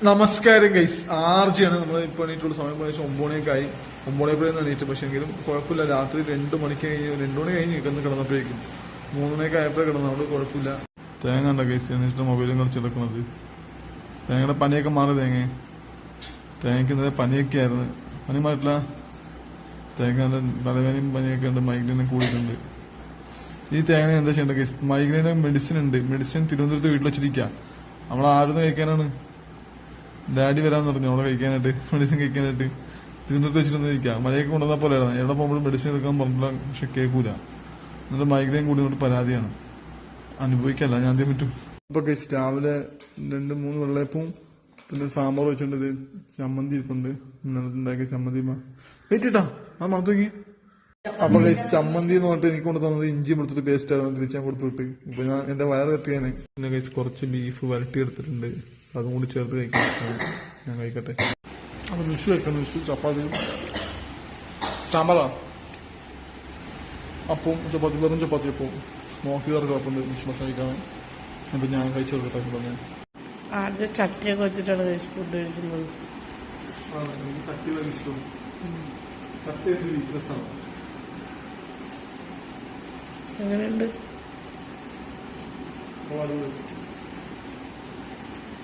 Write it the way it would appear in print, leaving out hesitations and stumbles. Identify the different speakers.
Speaker 1: നമസ്കാരം ഗൈസ്, ആർജിയാണ് നമ്മൾ ഇപ്പോൾ എണീറ്റുള്ള സമയം. ഏകദേശം 9 മണിയൊക്കെ ആയി. 9 എണീറ്റ്. പക്ഷെ എങ്കിലും കുഴപ്പമില്ല. രാത്രി 2 മണി കഴിഞ്ഞ് നിൽക്കുന്നു കിടന്നപ്പോഴേക്കും 3 മണിയൊക്കെ ആയപ്പോഴേ കിടന്നതുകൊണ്ട് കുഴപ്പമില്ല. തേങ്ങ ഉണ്ടോ ഗൈസ്? എന്നിട്ട് മൊബൈലും കളിച്ച് എടുക്കുന്നത്. തേങ്ങയുടെ പനിയൊക്കെ മാറി. തേങ്ങയ്ക്ക് ഇന്നലെ പനിയൊക്കെ ആയിരുന്നു. പനി മാറിയിട്ടില്ല. തേങ്ങ തലവേനയും പനിയൊക്കെ ഉണ്ട്. മൈഗ്രെയിനും കൂടിയിട്ടുണ്ട്. ഈ തേങ്ങ എന്താ ചെയ്യേണ്ട ഗൈസ്? മൈഗ്രെയിന് മെഡിസിൻ ഉണ്ട്. മെഡിസിൻ തിരുവനന്തപുരത്ത് വീട്ടിൽ വെച്ചിരിക്കുക. നമ്മളാരുന്ന് കഴിക്കാനാണ്? ഡാഡി വരാന്ന് പറഞ്ഞു അവളെ കഴിക്കാനായിട്ട്, മെഡിസിൻ കഴിക്കാനായിട്ട്. തിരുവനന്തപുരത്ത് വെച്ചിട്ടൊന്നിരിക്കുക. മഴയൊക്കെ കൊണ്ടുവന്ന പോലെയാണ്. എവിടെ പോകുമ്പോഴും മെഡിസിൻ എടുക്കാൻ പറഞ്ഞില്ല. പക്ഷെ കേൾക്കൂല. എന്നിട്ട് മൈഗ്രെയിൻ കൂടി കൊണ്ട് പരാതിയാണ്. അനുഭവിക്കല്ല, ഞാൻ എന്തെങ്കിലും പറ്റും. ഇപ്പൊ ഗൈസ് രാവിലെ 2-3 വെള്ളയപ്പവും പിന്നെ സാമ്പാർ വെച്ചിട്ടുണ്ട്. ചമ്മന്തി ഇരിപ്പുണ്ട്. ഇന്നലെ ഉണ്ടാക്കിയ ചമ്മന്തി വെയിറ്റിട്ടാ അത് മണത്ത് നോക്കി. അപ്പൊ ഗൈസ് ചമ്മന്തി എന്ന് പറഞ്ഞിട്ട് എനിക്ക് കൊണ്ട് തന്നത് ഇഞ്ചി കൊടുത്തിട്ട് പേസ്റ്റ് ആണ് തിരിച്ചാൻ കൊടുത്തിട്ട്. ഇപ്പൊ ഞാൻ എന്റെ വയറ് എത്തിയാന്. പിന്നെ ഗൈസ് കുറച്ച് ബീഫ് വരട്ടി എടുത്തിട്ടുണ്ട്. അതും കൂടി ചേർത്ത് കഴിക്കാൻ ഞാൻ കഴിക്കട്ടെ. അപ്പൊ വിഷു കഴിക്കണം. വിഷു ചപ്പാത്തി സാമ്പാറാ, അപ്പം ചപ്പാത്തി, വെറും ചപ്പാത്തി അപ്പം സ്മോക്ക് ചെയ്ത് കുഴപ്പമുണ്ട്. ഭക്ഷണം കഴിക്കാൻ. അപ്പൊ ഞാൻ കഴിച്ചു കൊടുക്കട്ടെ.
Speaker 2: ആദ്യം ചട്ടിയൊക്കെ വെച്ചിട്ടാണ് ഫുഡ് കഴിക്കുന്നത്.
Speaker 1: എനിക്ക് ചട്ടി വളരെ ഇഷ്ടമാണ്. ചട്ടി ഒരു വീക്ക്നെസ്സാണ്.
Speaker 2: എങ്ങനെയുണ്ട്?